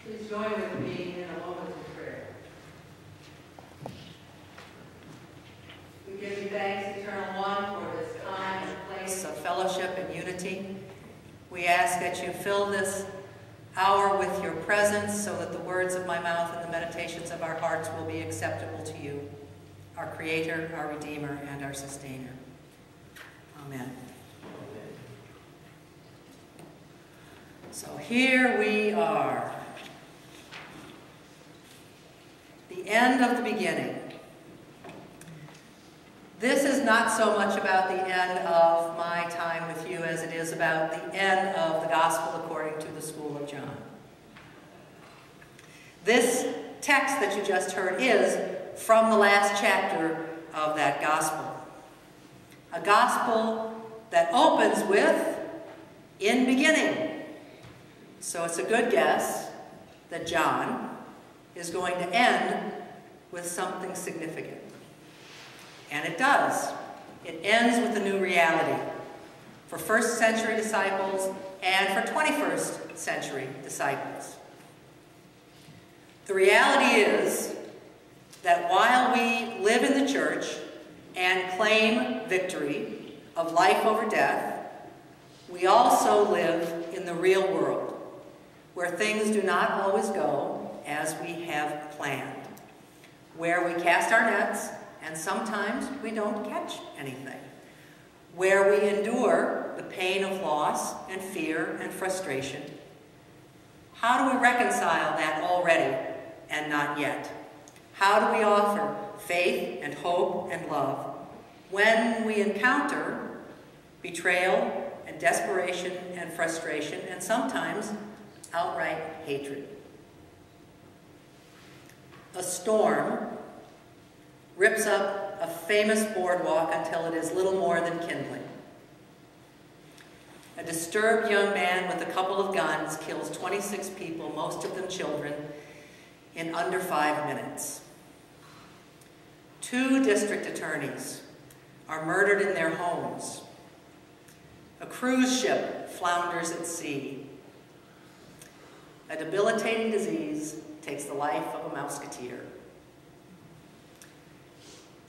Please join with me in a moment of prayer. We give you thanks, Eternal One, for this time and place of fellowship and unity. We ask that you fill this hour with your presence so that the words of my mouth and the meditations of our hearts will be acceptable to you, our Creator, our Redeemer, and our Sustainer. Amen. So here we are. The end of the beginning. This is not so much about the end of my time with you as it is about the end of the Gospel according to the School of John. This text that you just heard is from the last chapter of that Gospel. A Gospel that opens with, "In beginning." So it's a good guess that John is going to end with something significant. And it does. It ends with a new reality for first century disciples and for 21st century disciples. The reality is that while we live in the church and claim victory of life over death, we also live in the real world, where things do not always go as we have planned, where we cast our nets and sometimes we don't catch anything, where we endure the pain of loss and fear and frustration. How do we reconcile that already and not yet? How do we offer faith and hope and love when we encounter betrayal and desperation and frustration and sometimes outright hatred? A storm rips up a famous boardwalk until it is little more than kindling. A disturbed young man with a couple of guns kills 26 people, most of them children, in under 5 minutes. 2 district attorneys are murdered in their homes. A cruise ship flounders at sea. A debilitating disease takes the life of a mouseketeer.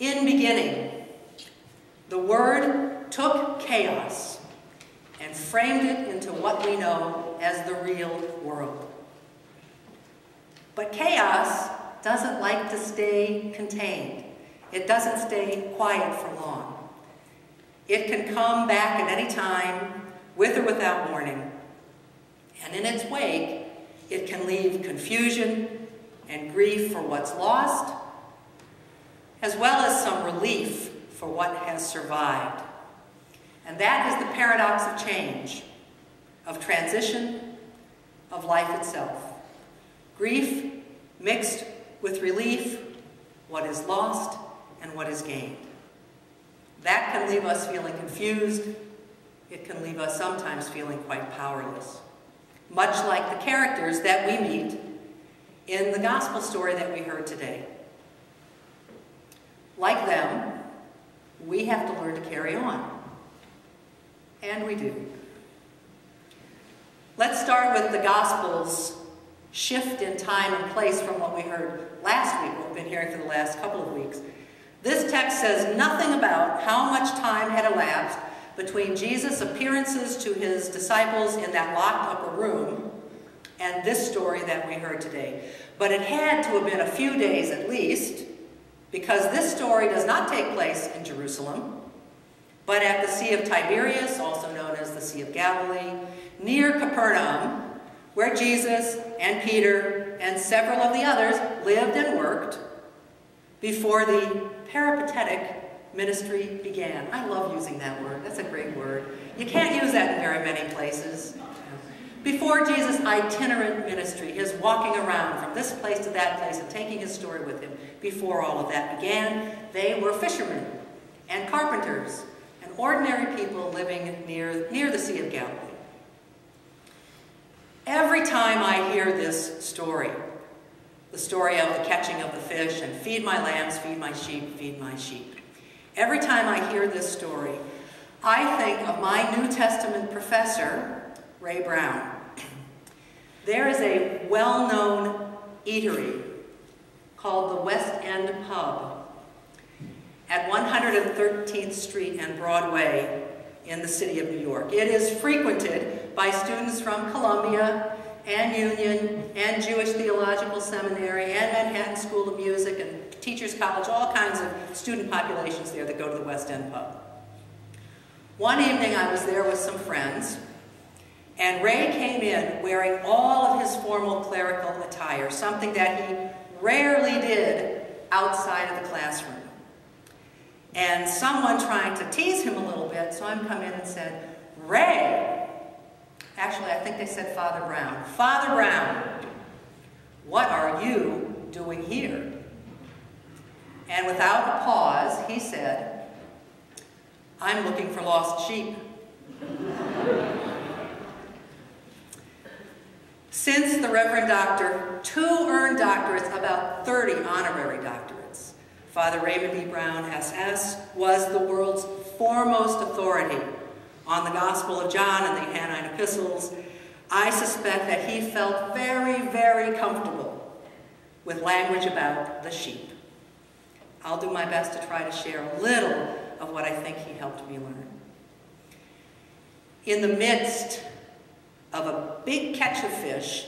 In beginning, the Word took chaos and framed it into what we know as the real world. But chaos doesn't like to stay contained. It doesn't stay quiet for long. It can come back at any time, with or without warning. And in its wake, it can leave confusion and grief for what's lost, as well as some relief for what has survived. And that is the paradox of change, of transition, of life itself. Grief mixed with relief, what is lost and what is gained. That can leave us feeling confused. It can leave us sometimes feeling quite powerless, much like the characters that we meet in the gospel story that we heard today. Like them, we have to learn to carry on. And we do. Let's start with the Gospel's shift in time and place from what we heard last week, what we've been hearing for the last couple of weeks. This text says nothing about how much time had elapsed between Jesus' appearances to his disciples in that locked upper room and this story that we heard today. But it had to have been a few days at least, because this story does not take place in Jerusalem, but at the Sea of Tiberias, also known as the Sea of Galilee, near Capernaum, where Jesus and Peter and several of the others lived and worked before the peripatetic ministry began. I love using that word. That's a great word. You can't use that in very many places. Before Jesus' itinerant ministry, his walking around from this place to that place and taking his story with him, before all of that began, they were fishermen and carpenters and ordinary people living near the Sea of Galilee. Every time I hear this story, the story of the catching of the fish and feed my lambs, feed my sheep, every time I hear this story, I think of my New Testament professor, Ray Brown. there is a well-known eatery called the West End Pub at 113th Street and Broadway in the city of New York. It is frequented by students from Columbia and Union and Jewish Theological Seminary and Manhattan School of Music and Teachers College, all kinds of student populations there that go to the West End Pub. One evening I was there with some friends, and Ray came in wearing all of his formal clerical attire, something that he rarely did outside of the classroom. And someone trying to tease him a little bit, so I come in and said, "Ray," actually I think they said Father Brown, "Father Brown, what are you doing here?" And without a pause, he said, "I'm looking for lost sheep." Since the Reverend Doctor, 2 earned doctorates, about 30 honorary doctorates, Father Raymond B. Brown, SS, was the world's foremost authority on the Gospel of John and the Johannine epistles. I suspect that he felt very, very comfortable with language about the sheep. I'll do my best to try to share a little of what I think he helped me learn. In the midst of a big catch of fish,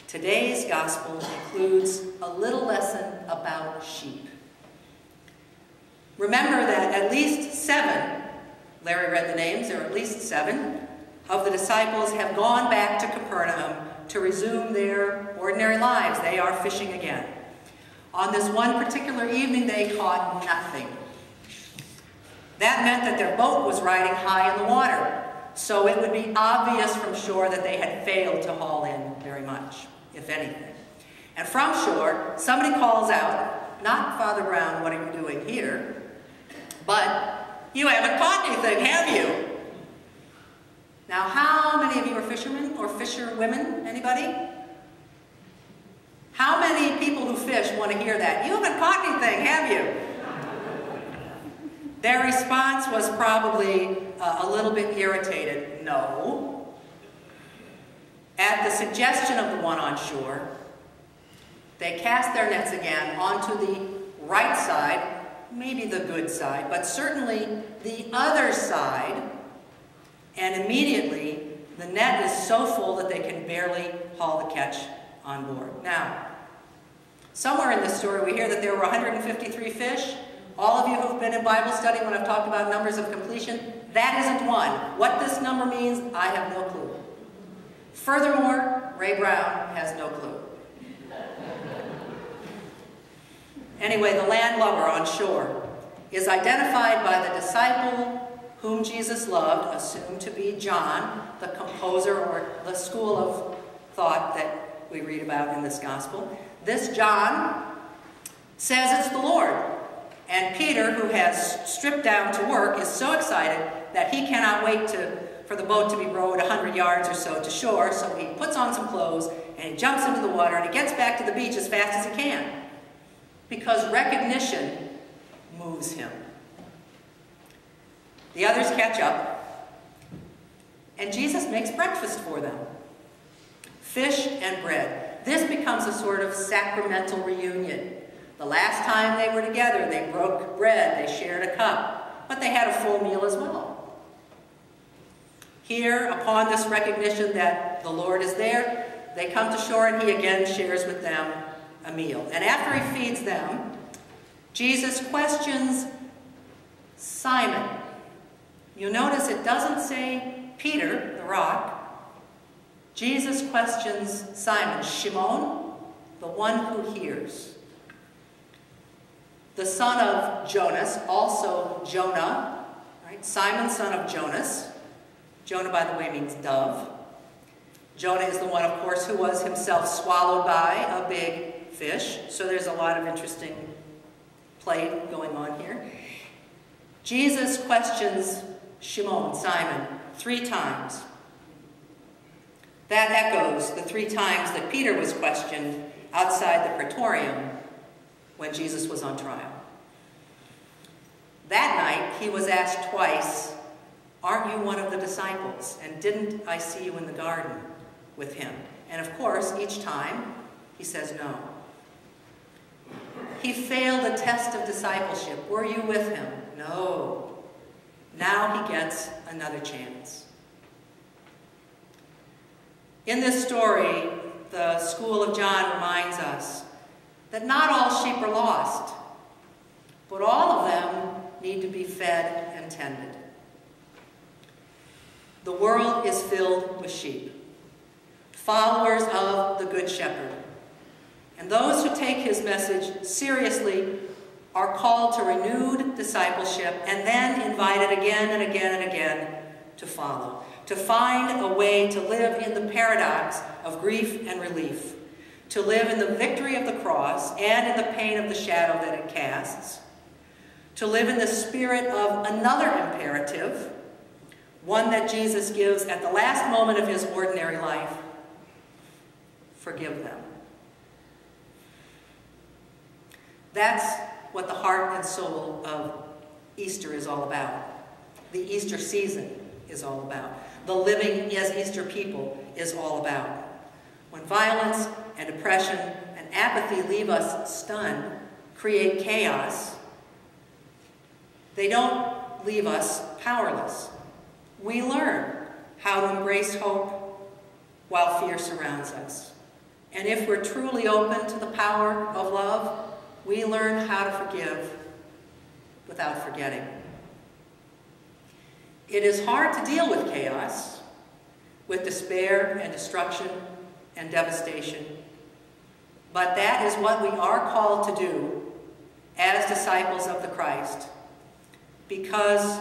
today's gospel includes a little lesson about sheep. Remember that at least 7, Larry read the names, there are at least 7, of the disciples have gone back to Capernaum to resume their ordinary lives. They are fishing again. On this one particular evening, they caught nothing. That meant that their boat was riding high in the water, so it would be obvious from shore that they had failed to haul in very much, if anything. And from shore, somebody calls out, not "Father Brown, what are you doing here?" but "You haven't caught anything, have you?" Now, how many of you are fishermen or fisherwomen? Anybody? How many people who fish want to hear that? "You haven't caught anything, have you?" Their response was probably a little bit irritated. "No." At the suggestion of the one on shore, they cast their nets again onto the right side, maybe the good side, but certainly the other side, and immediately the net is so full that they can barely haul the catch on board. Now, somewhere in this story we hear that there were 153 fish. All of you who've been in Bible study when I've talked about numbers of completion, that isn't one. What this number means, I have no clue. Furthermore, Ray Brown has no clue. Anyway, the landlubber on shore is identified by the disciple whom Jesus loved, assumed to be John, the composer or the school of thought that we read about in this gospel. This John says it's the Lord. And Peter, who has stripped down to work, is so excited that he cannot wait for the boat to be rowed 100 yards or so to shore, so he puts on some clothes and he jumps into the water and he gets back to the beach as fast as he can, because recognition moves him. The others catch up, and Jesus makes breakfast for them. Fish and bread. This becomes a sort of sacramental reunion. The last time they were together, they broke bread, they shared a cup, but they had a full meal as well. Here, upon this recognition that the Lord is there, they come to shore and he again shares with them a meal. And after he feeds them, Jesus questions Simon. You'll notice it doesn't say Peter, the rock. Jesus questions Simon, Shimon, the one who hears. The son of Jonas, also Jonah, right? Simon, son of Jonas. Jonah, by the way, means dove. Jonah is the one, of course, who was himself swallowed by a big fish. So there's a lot of interesting play going on here. Jesus questions Shimon, Simon, 3 times. That echoes the 3 times that Peter was questioned outside the praetorium when Jesus was on trial. That night, he was asked twice, "Aren't you one of the disciples? And didn't I see you in the garden with him?" And of course, each time, he says no. He failed a test of discipleship. Were you with him? No. Now he gets another chance. In this story, the School of John reminds us that not all sheep are lost, but all of them need to be fed and tended. The world is filled with sheep, followers of the Good Shepherd. And those who take his message seriously are called to renewed discipleship and then invited again and again and again to follow, to find a way to live in the paradox of grief and relief, to live in the victory of the cross and in the pain of the shadow that it casts, to live in the spirit of another imperative, one that Jesus gives at the last moment of his ordinary life: forgive them. That's what the heart and soul of Easter is all about. The Easter season is all about. The living as Easter people is all about. When violence and oppression and apathy leave us stunned, create chaos, they don't leave us powerless. We learn how to embrace hope while fear surrounds us. And if we're truly open to the power of love, we learn how to forgive without forgetting. It is hard to deal with chaos, with despair and destruction and devastation, but that is what we are called to do as disciples of the Christ, because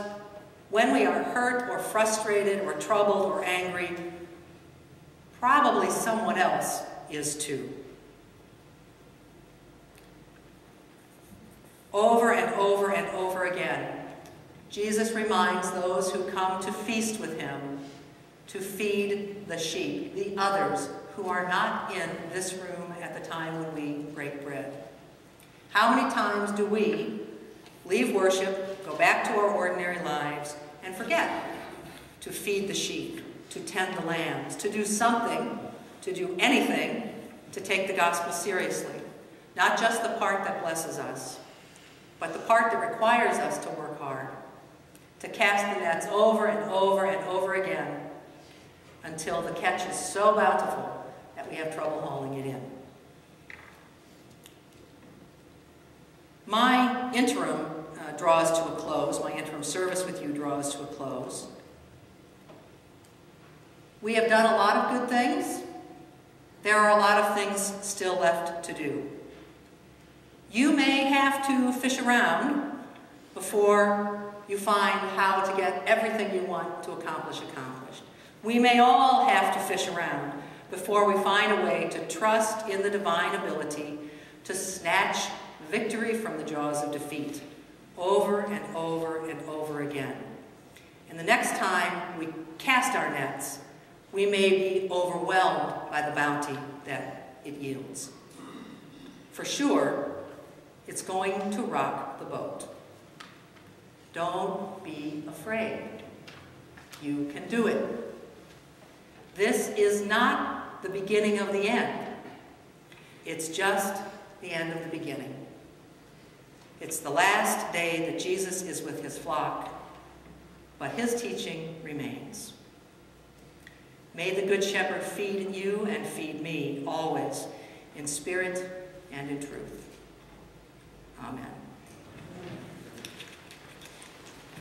when we are hurt or frustrated or troubled or angry, probably someone else is too. Over and over and over again, Jesus reminds those who come to feast with him to feed the sheep, the others who are not in this room at the time when we break bread. How many times do we leave worship, go back to our ordinary lives, and forget to feed the sheep, to tend the lambs, to do something, to do anything, to take the gospel seriously? Not just the part that blesses us, but the part that requires us to work hard, to cast the nets over and over and over again until the catch is so bountiful that we have trouble hauling it in. My interim draws to a close. My interim service with you draws to a close. We have done a lot of good things. There are a lot of things still left to do. You may have to fish around before you find how to get everything you want to accomplish accomplished. We may all have to fish around before we find a way to trust in the divine ability to snatch victory from the jaws of defeat over and over and over again. And the next time we cast our nets, we may be overwhelmed by the bounty that it yields. For sure, it's going to rock the boat. Don't be afraid. You can do it. This is not the beginning of the end. It's just the end of the beginning. It's the last day that Jesus is with his flock, but his teaching remains. May the Good Shepherd feed you and feed me always in spirit and in truth. Amen.